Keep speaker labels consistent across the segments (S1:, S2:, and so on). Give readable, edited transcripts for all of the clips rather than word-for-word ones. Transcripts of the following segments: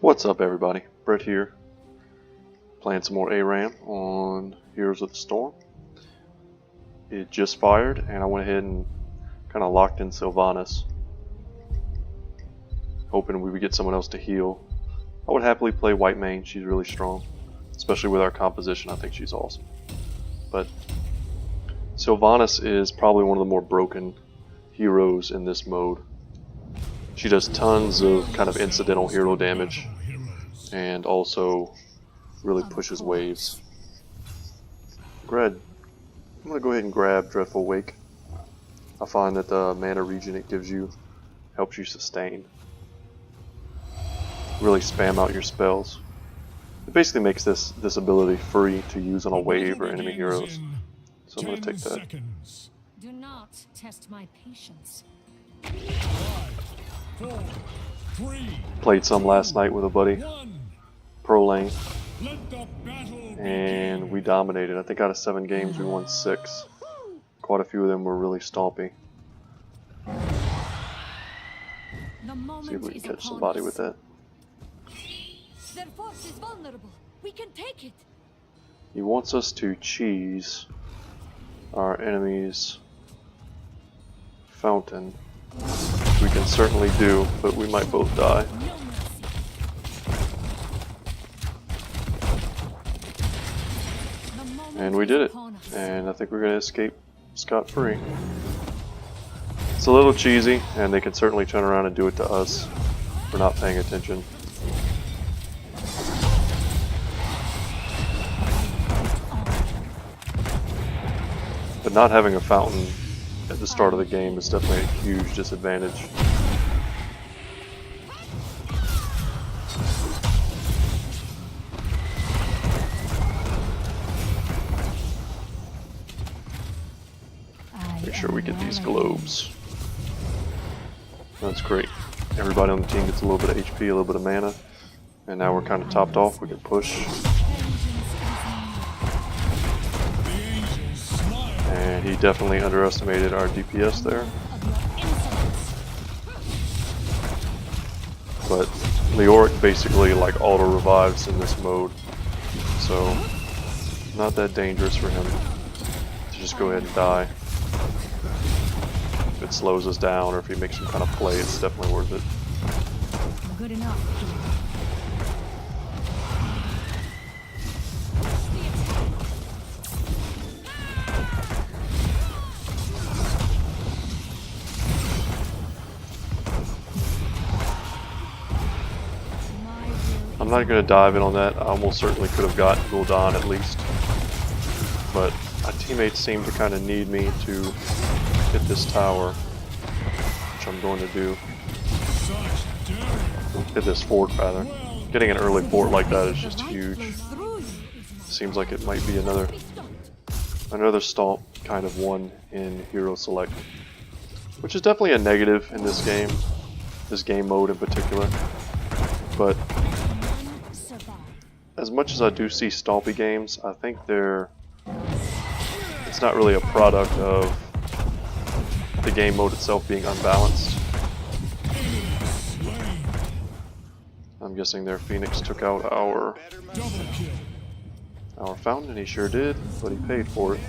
S1: What's up, everybody? Brett here, playing some more ARAM on Heroes of the Storm. It just fired, and I went ahead and kind of locked in Sylvanas, hoping we would get someone else to heal. I would happily play White Mane. She's really strong, especially with our composition. I think she's awesome. But Sylvanas is probably one of the more broken heroes in this mode. She does tons of kind of incidental hero damage, and also really pushes waves. I'm going to go ahead and grab Dreadful Wake. I find that the mana regen it gives you helps you sustain. Really spam out your spells. It basically makes this ability free to use on a wave or enemy heroes. So I'm going to take that.
S2: Do not test my patience.
S3: 5, 4, 3,
S1: Played some last night with a buddy.
S3: 1.
S1: Pro lane,
S3: Let the battle
S1: and we dominated. I think out of 7 games we won 6. Quite a few of them were really stompy. See if we can catch somebody with that.
S2: Their force is vulnerable. We can take it.
S1: He wants us to cheese our enemy's fountain. We can certainly do, but we might both die. And we did it, and I think we're going to escape scot-free. It's a little cheesy, and they can certainly turn around and do it to us for not paying attention. But not having a fountain at the start of the game is definitely a huge disadvantage. Make sure we get these globes. That's great. Everybody on the team gets a little bit of HP, a little bit of mana, and now we're kind of topped off. We can push. And he definitely underestimated our DPS there. But Leoric basically like auto revives in this mode, so not that dangerous for him to just go ahead and die. If it slows us down or if he makes some kind of play, it's definitely worth it.
S2: Good enough.
S1: I'm not going to dive in on that. I almost certainly could have got Gul'dan at least. But my teammates seem to kind of need me to hit this tower, which I'm going to do. Hit this fort, rather. Getting an early fort like that is just huge. Seems like it might be another stomp kind of one in Hero Select, which is definitely a negative in this game mode in particular. But as much as I do see stompy games, I think it's not really a product of the game mode itself being unbalanced. I'm guessing their Phoenix took out our fountain, and he sure did, but he paid for it.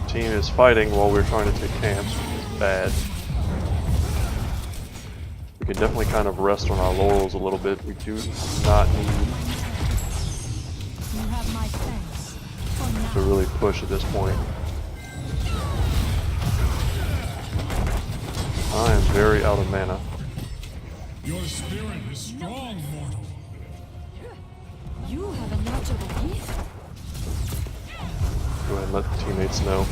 S1: Team is fighting while we're trying to take camps, which is bad. We can definitely kind of rest on our laurels a little bit. We do not need to really push at this point. I am very out of mana.
S3: Your spirit is strong, mortal.
S2: You have a natural gift.
S1: Go ahead and let the teammates know.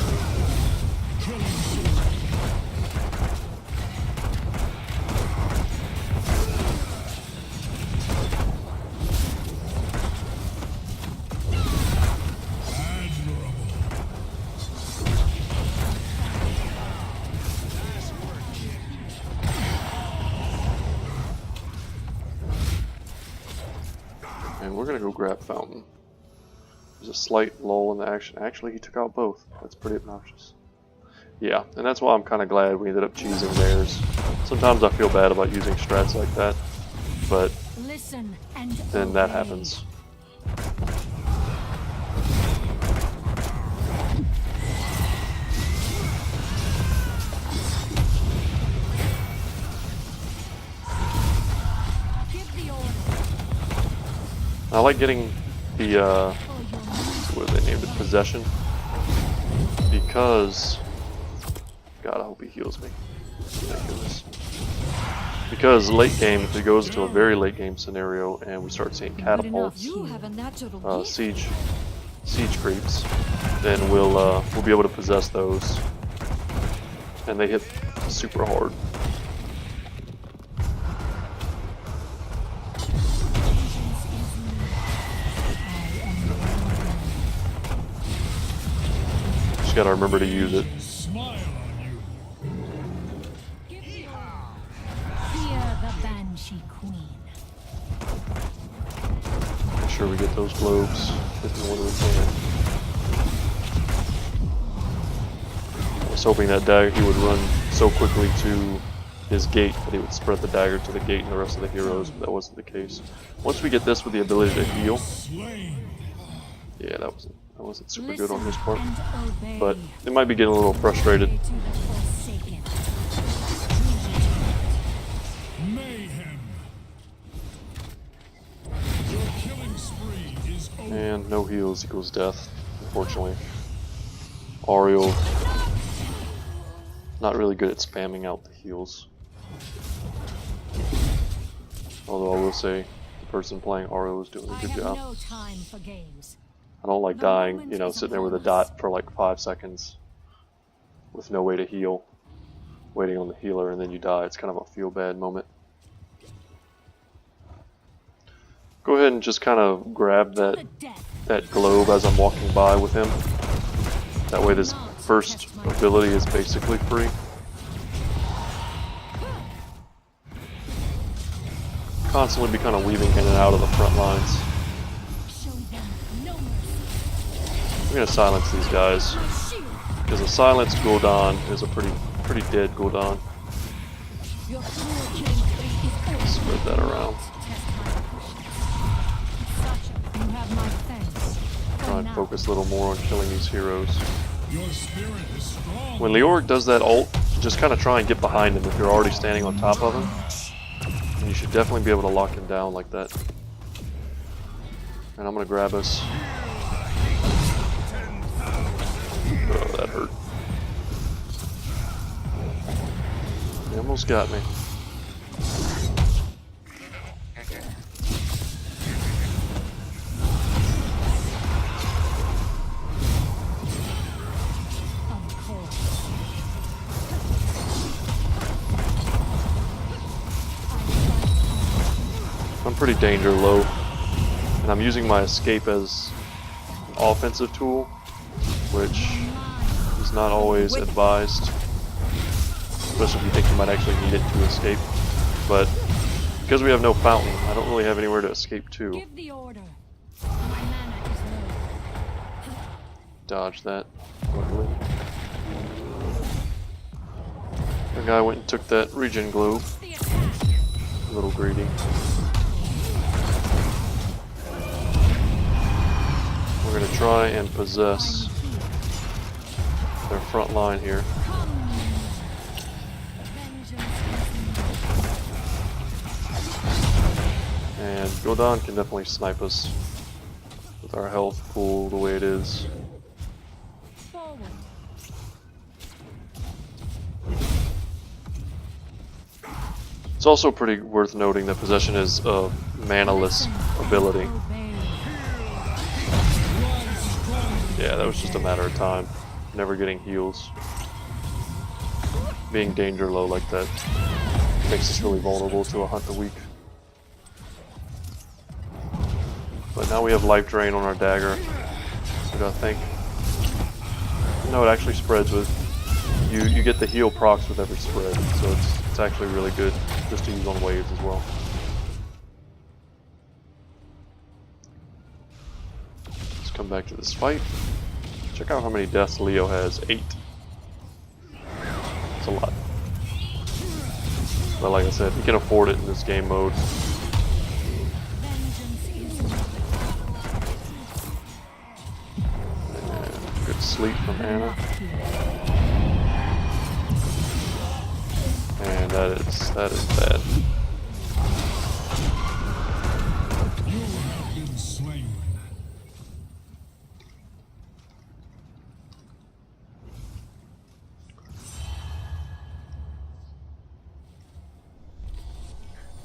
S1: And we're going to go grab Fountain. There's a slight lull in the action. Actually, he took out both. That's pretty obnoxious. Yeah, and that's why I'm kind of glad we ended up choosing theirs. Sometimes I feel bad about using strats like that, but
S2: Listen and
S1: then that
S2: obey.
S1: happens.
S2: Give the order.
S1: I like getting the,
S2: For your
S1: what do they named it, possession, because, God, I hope he heals me. Ridiculous. Because late game, if it goes into a very late game scenario and we start seeing catapults,
S2: You have a natural gift.
S1: siege creeps, then we'll be able to possess those, and they hit super hard. Just gotta remember to use it.
S3: Smile on you.
S2: Give the order. Fear the Banshee Queen.
S1: Make sure we get those globes if we want to can. I was hoping that dagger he would run so quickly to his gate that he would spread the dagger to the gate and the rest of the heroes, but that wasn't the case. Once we get this with the ability to heal,
S3: Slain.
S1: yeah, that wasn't super good on his part.
S2: And obey.
S1: But it might be getting a little frustrated.
S2: To the Forsaken.
S3: Mayhem. Your killing spree is over.
S1: And no heals equals death, unfortunately. Ariel, not really good at spamming out the heals. Although I will say, the person playing Ariel is doing a
S2: I
S1: good
S2: have
S1: job.
S2: no time for games.
S1: I don't like dying, you know, sitting there with a dot for like 5 seconds with no way to heal, waiting on the healer, and then you die. It's kind of a feel-bad moment. Go ahead and just kind of grab
S2: The death.
S1: that globe as I'm walking by with him. That way this first ability is basically free. Constantly be kind of weaving in and out of the front lines.
S2: Show them no mercy.
S1: I'm going to silence these guys,
S2: My shield.
S1: because a silenced Gul'dan is a pretty dead Gul'dan.
S2: Your cruel killing spree is over.
S1: Spread that around.
S2: Test my patience. Such you have my thanks. For
S1: Try and
S2: now.
S1: focus a little more on killing these heroes.
S3: Your spirit is strong.
S1: When Leoric does that ult, just kind of try and get behind him if you're already standing on top of him. And you should definitely be able to lock him down like that. And I'm going to grab us. Oh, that hurt. He almost got me.
S2: Of course.
S1: I'm pretty danger low. And I'm using my escape as an offensive tool, which is not always advised. Especially if you think you might actually need it to escape. But because we have no fountain, I don't really have anywhere to escape to.
S2: Give the order. My mana is low.
S1: Dodge that, luckily. The guy went and took that regen globe.
S2: The attack.
S1: A little greedy. We're going to try and possess their front line here. And Gul'dan can definitely snipe us with our health pool the way it is.
S2: Forward.
S1: It's also pretty worth noting that possession is a mana-less ability.
S2: Obey.
S1: Yeah, that was just a matter of time. Never getting heals. Being danger low like that makes us really vulnerable to a hunt a week. But now we have life drain on our dagger. So I gotta think. No, it actually spreads with you get the heal procs with every spread, so it's actually really good just to use on waves as well. Let's come back to this fight. Check out how many deaths Leo has. 8. It's a lot. But like I said, you can afford it in this game mode. And good sleep from Anna. And that is bad.
S3: You have been slain.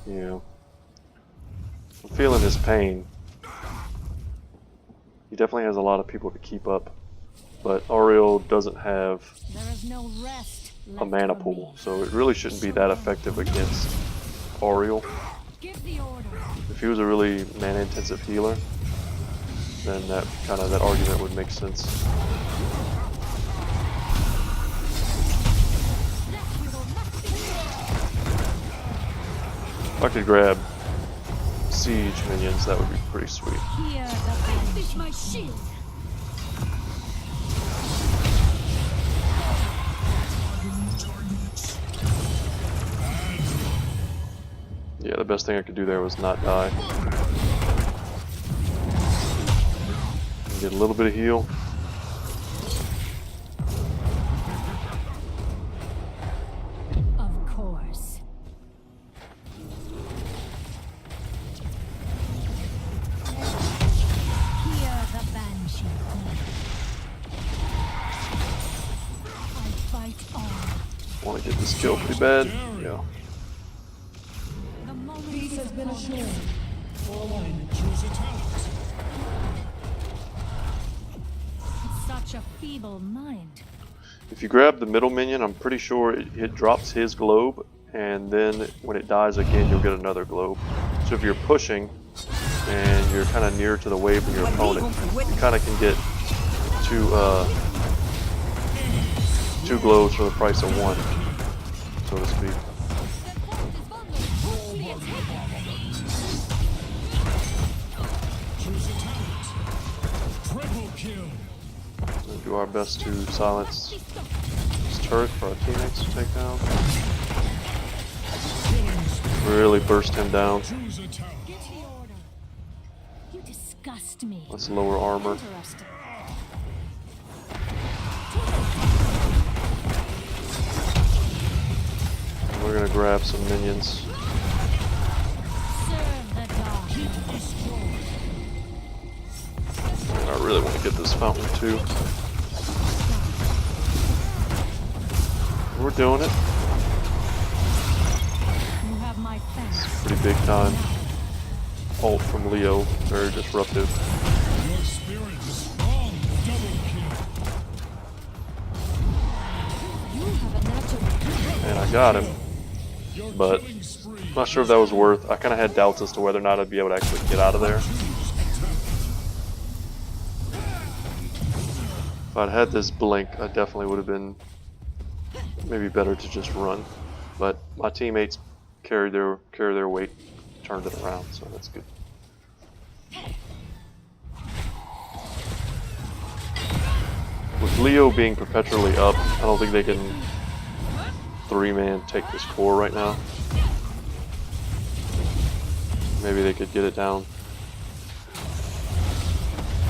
S1: Yeah. I'm feeling his pain. He definitely has a lot of people to keep up. But Ariel doesn't have
S2: There is no rest
S1: a mana
S2: left for
S1: pool,
S2: me.
S1: so it really shouldn't be that effective against Ariel.
S2: Give the order.
S1: If he was a really mana intensive healer, then that argument would make sense. If I could grab siege minions, that would be pretty sweet.
S2: Here, the is my shield.
S1: Yeah, the best thing I could do there was not die. Get a little bit of heal.
S2: Of course. Here, the banshee. I fight on.
S1: Want to get this kill pretty bad. Yeah.
S2: The moment
S4: Peace has been assured. For alignment.
S3: Choose a talent.
S2: such a feeble mind.
S1: If you grab the middle minion, I'm pretty sure it drops his globe, and then when it dies again, you'll get another globe. So if you're pushing and you're kind of near to the wave of your opponent, you kind of can get two globes for the price of one, so to speak.
S3: Choose a talent. Triple kill.
S1: We'll do our best to silence this turret for our teammates to take down. Really burst him down.
S3: Choose a talent.
S2: Get the order. You disgust me.
S1: Let's lower armor.
S2: Interesting.
S1: We're gonna grab some minions.
S2: Serve the dog.
S1: And I really want to get this fountain too. We're doing it.
S2: You have my thanks.
S1: Pretty big time. Ult from Leo, very disruptive.
S3: Your spirit is strong. Double kill.
S2: You have a natural.
S1: And I got him.
S3: Your
S1: But
S3: killing spree.
S1: I'm not sure if that was worth. I kind of had doubts as to whether or not I'd be able to actually get out of there. If I'd had this blink, I definitely would have been maybe better to just run. But my teammates carried their weight, turned it around, so that's good. With Leo being perpetually up, I don't think they can three-man take this core right now. Maybe they could get it down.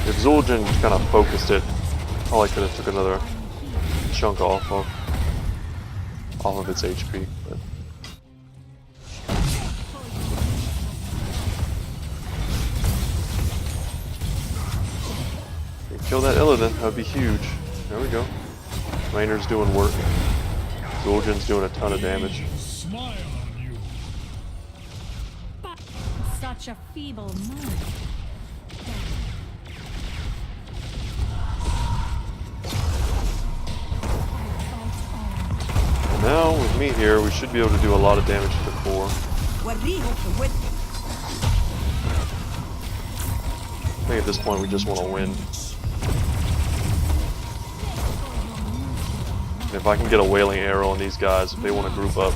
S1: If Zul'jin kind of focused it, probably could have took another chunk off of its HP. But kill that Illidan, that would be huge. There we go. Rainer's doing work. Zul'jin's doing a ton of damage.
S3: Smile on you.
S2: Such a feeble mind.
S1: And now, with me here, we should be able to do a lot of damage to the core. I think at this point we just want to win. And if I can get a Wailing Arrow on these guys, if they want to group up.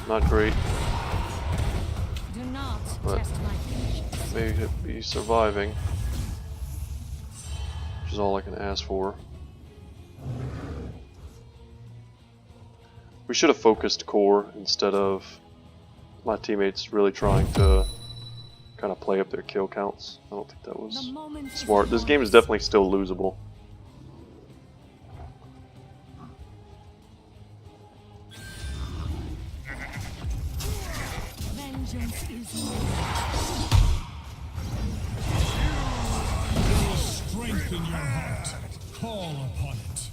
S1: Not great.
S2: Do not
S1: But
S2: test my patience.
S1: may be surviving, which is all I can ask for. We should have focused core instead of my teammates really trying to kind of play up their kill counts. I don't think that was
S2: The moment is
S1: smart. This
S2: upon
S1: game is
S2: us.
S1: definitely still losable.
S2: Vengeance is mine.
S3: There is strength in your heart. Call upon it.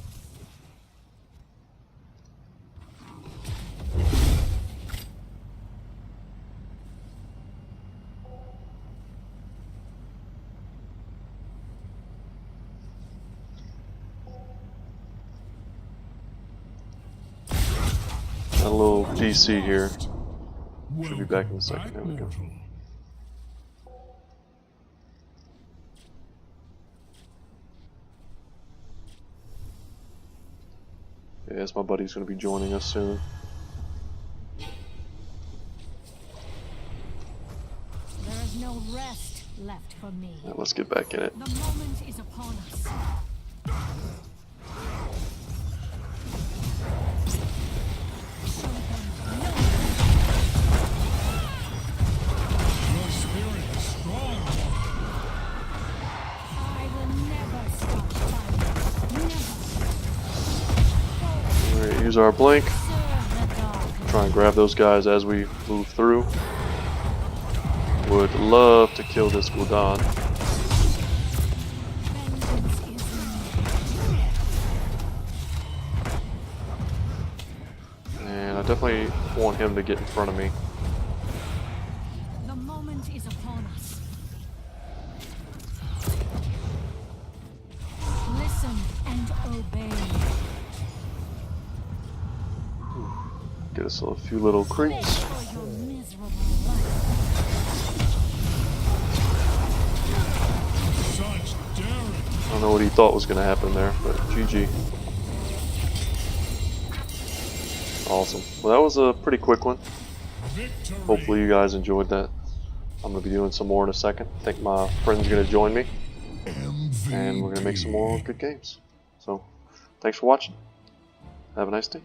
S1: Got a little DC here.
S3: Should
S1: be back in a second. There we go. Yes, my buddy's going to be joining us soon.
S2: There is no rest left for me.
S1: Now, let's get back in it.
S2: The moment is upon us. Show them no
S3: Your spirit is strong.
S2: I will never stop fighting. Never.
S1: We're going to use our blink.
S2: Serve the dark.
S1: Try and grab those guys as we move through. Would love to kill this Gul'dan.
S2: Vengeance is mine.
S1: And I definitely want him to get in front of me.
S2: The moment is upon us. Listen and obey.
S1: Get us a few little creeps.
S2: For your miserable life.
S3: Such daring.
S1: I don't know what he thought was going to happen there, but GG. Awesome. Well, that was a pretty quick one.
S3: Victory.
S1: Hopefully you guys enjoyed that. I'm going to be doing some more in a second. I think my friend's going to join me, and we're going to make some more good games. So, thanks for watching. Have a nice day.